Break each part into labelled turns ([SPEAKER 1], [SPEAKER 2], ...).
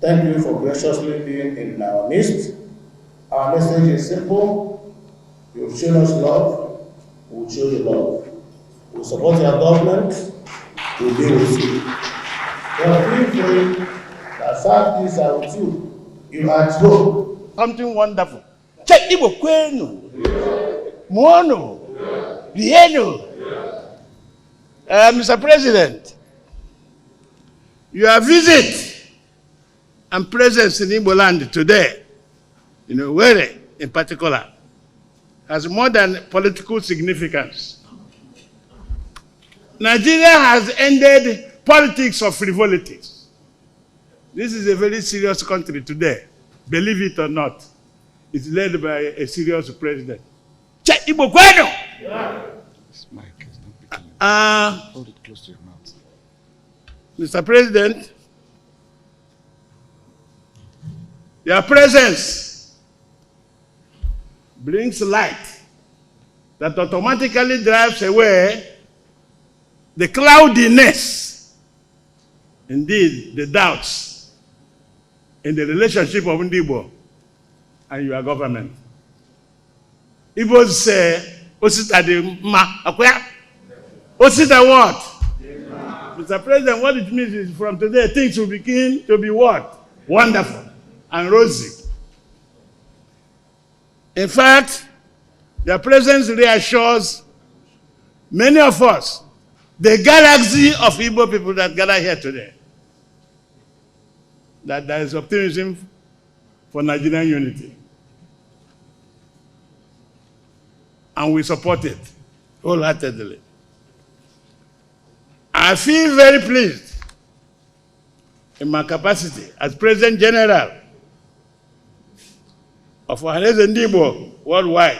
[SPEAKER 1] Thank you for graciously being in our midst. Our message is simple. You've shown us love, we'll show you love. We'll support your government, we'll be with you. But feel free that Southeast are with you. You are at home.
[SPEAKER 2] Something wonderful. Check Igbo kwenu. Muono. Rieno. Mr. President, your visit and presence in Igbo land today, where in particular, has more than political significance. Nigeria has ended politics of frivolities. This is a very serious country today, believe it or not. It's led by a serious president. Check Igbo kwenu.
[SPEAKER 3] This mic is not picking up. Hold it close to your mouth.
[SPEAKER 2] Mr. President, your presence brings light that automatically drives away the cloudiness, indeed the doubts in the relationship of Ndigbo and your government. Igbos say, Osita de ma, akwya? Osita what? Mr. President, what it means is from today, things will begin to be what? Wonderful and rosy. In fact, their presence reassures many of us, the galaxy of Igbo people that gather here today, that there is optimism for Nigerian unity. And we support it wholeheartedly. I feel very pleased in my capacity as President General of Ohaneze Ndigbo worldwide,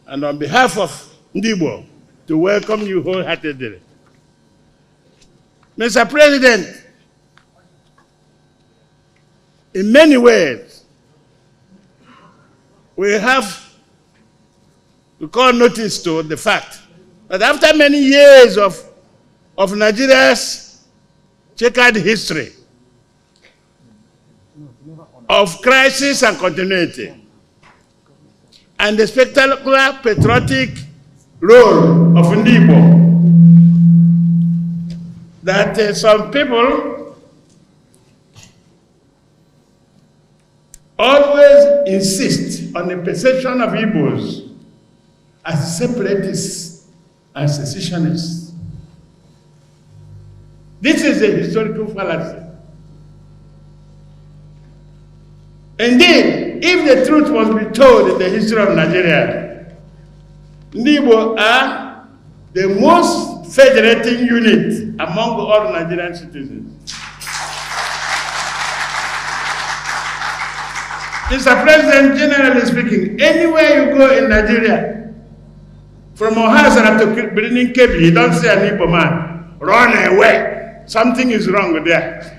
[SPEAKER 2] and on behalf of Ndigbo, to welcome you wholeheartedly. Mr. President, in many ways, we have to call notice to the fact that after many years of Nigeria's checkered history of crisis and continuity, and the spectacular patriotic role of Ndigbo, that some people always insist on the perception of Igbos as separatists and secessionists. This is a historical fallacy. Indeed, if the truth was to be told in the history of Nigeria, Ndigbo are the most federating unit among all Nigerian citizens. Mr. President, generally speaking, anywhere you go in Nigeria, from Ohaneze to Birnin Kebbi, you don't see an Igbo man, run away. Something is wrong there.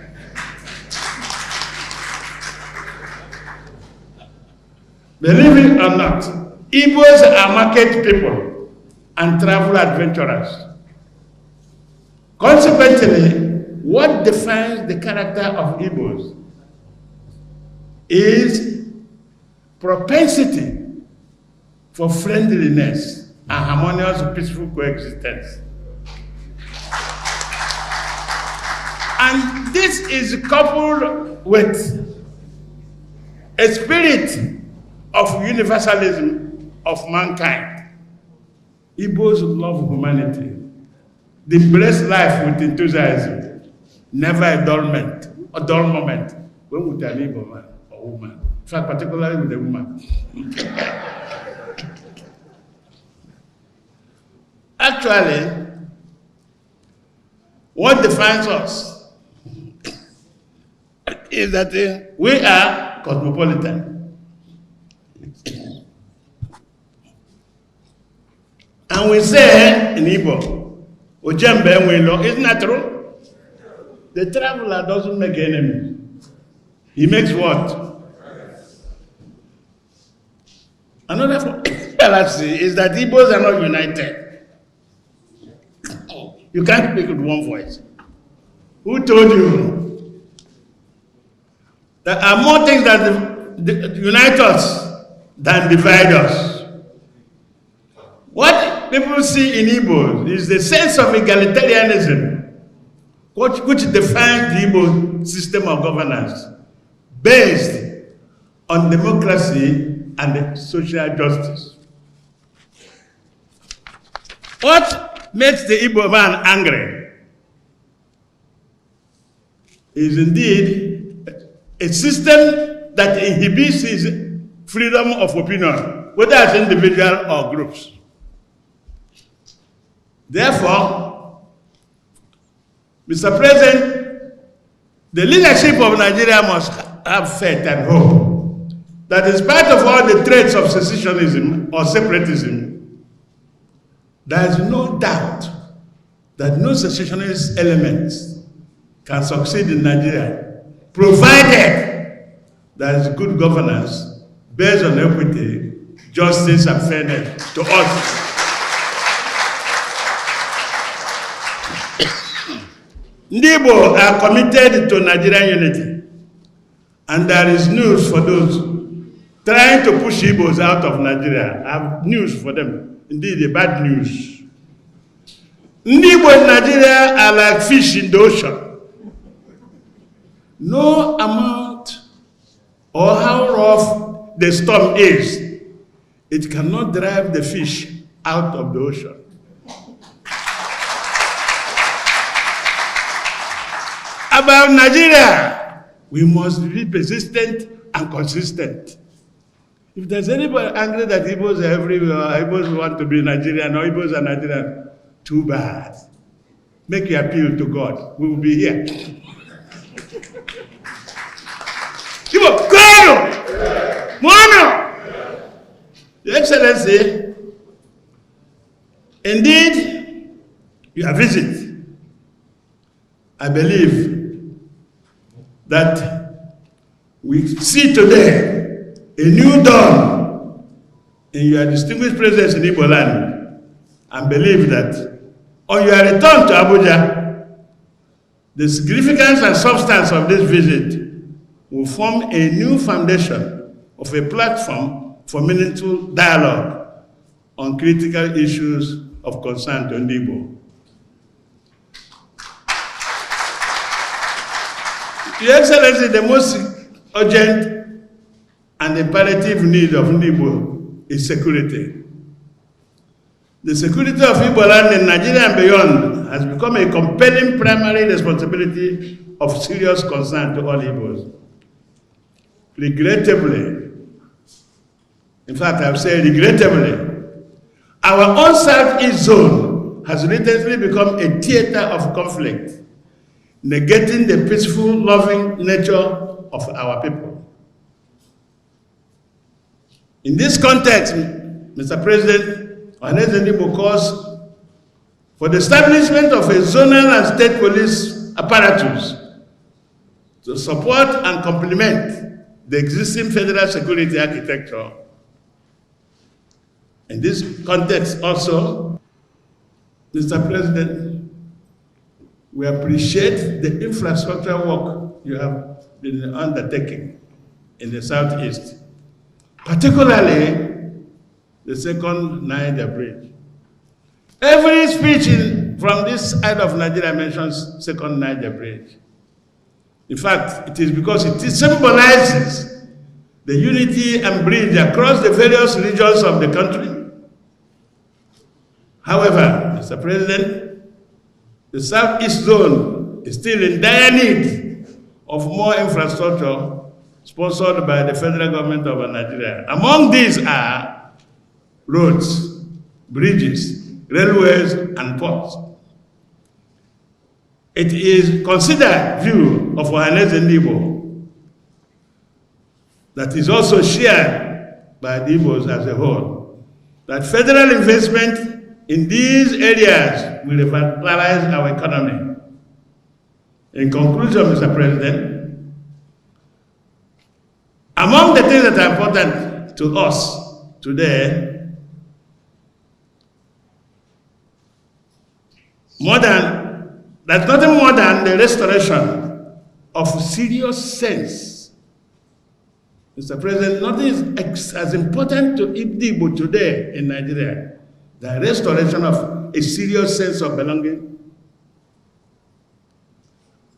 [SPEAKER 2] Believe it or not, Igbos are market people and travel adventurers. Consequently, what defines the character of Igbos is propensity for friendliness and harmonious, peaceful coexistence. And this is coupled with a spirit of universalism of mankind. Igbos love humanity. They bless life with enthusiasm, never a dull moment when with an Igbo man or woman. In fact, particularly with a woman. Actually, what defines us is that we are cosmopolitan. And we say in Igbo, Ojembe Nwelo, isn't that true? The traveler doesn't make enemies. He makes what? Another fallacy is that Igbos are not united. You can't speak with one voice. Who told you? There are more things that unite us than divide us. What people see in Igbo is the sense of egalitarianism, which defines the Igbo system of governance, based on democracy and social justice. What makes the Igbo man angry is indeed a system that inhibits his freedom of opinion, whether as individual or groups. Therefore, Mr. President, the leadership of Nigeria must have faith and hope that in spite of all the traits of secessionism or separatism, there is no doubt that no secessionist elements can succeed in Nigeria, provided there is good governance based on equity, justice, and fairness to us. Ndigbo are committed to Nigerian unity, and there is news for those trying to push Igbos out of Nigeria. I have news for them, indeed a bad news. Ndigbo in Nigeria are like fish in the ocean. No amount or how rough the storm is, it cannot drive the fish out of the ocean. About Nigeria, we must be persistent and consistent. If there's anybody angry that Igbos are everywhere, Igbos want to be Nigerian, or Igbos are Nigerian, too bad. Make your appeal to God. We will be here. Igbo, go! Mono! Your Excellency, indeed, your visit, I believe that we see today a new dawn in your distinguished presence in Igbo land, and believe that on your return to Abuja, the significance and substance of this visit will form a new foundation of a platform for meaningful dialogue on critical issues of concern to Ndigbo. Your Excellency, the most urgent and imperative need of Ndigbo is security. The security of Igbo land in Nigeria and beyond has become a compelling primary responsibility of serious concern to all Igbos. Regrettably, in fact, I've said regrettably, our own Southeast zone has recently become a theater of conflict, negating the peaceful, loving nature of our people. In this context, Mr. President, Ohaneze Ndigbo calls for the establishment of a zonal and state police apparatus to support and complement the existing federal security architecture. In this context also, Mr. President, we appreciate the infrastructure work you have been undertaking in the Southeast, particularly the second Niger Bridge. Every speech from this side of Nigeria mentions second Niger Bridge. In fact, it is because it symbolizes the unity and bridge across the various regions of the country. However, Mr. President, the Southeast zone is still in dire need of more infrastructure sponsored by the federal government of Nigeria. Among these are roads, bridges, railways, and ports. It is considered view of Ohaneze Ndigbo that is also shared by the Igbos as a whole, that federal investment in these areas will revitalize our economy. In conclusion, Mr. President, among the things that are important to us today, there's nothing more than the restoration of serious sense Mr. President, nothing is as important to Igbo today in Nigeria than restoration of a serious sense of belonging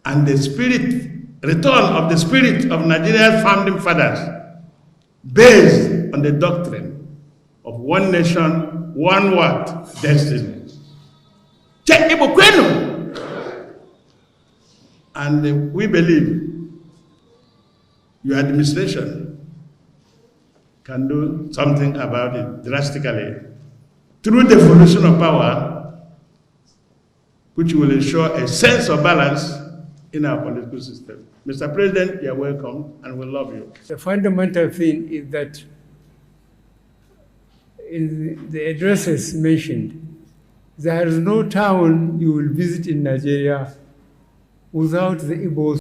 [SPEAKER 2] and the return of the spirit of Nigeria's founding fathers based on the doctrine of one nation, one word, destiny. Check Igbo kwenu! And we believe your administration can do something about it drastically through the devolution of power, which will ensure a sense of balance in our political system. Mr. President, you are welcome and we love you.
[SPEAKER 4] The fundamental thing is that in the addresses mentioned, there is no town you will visit in Nigeria without the Igbos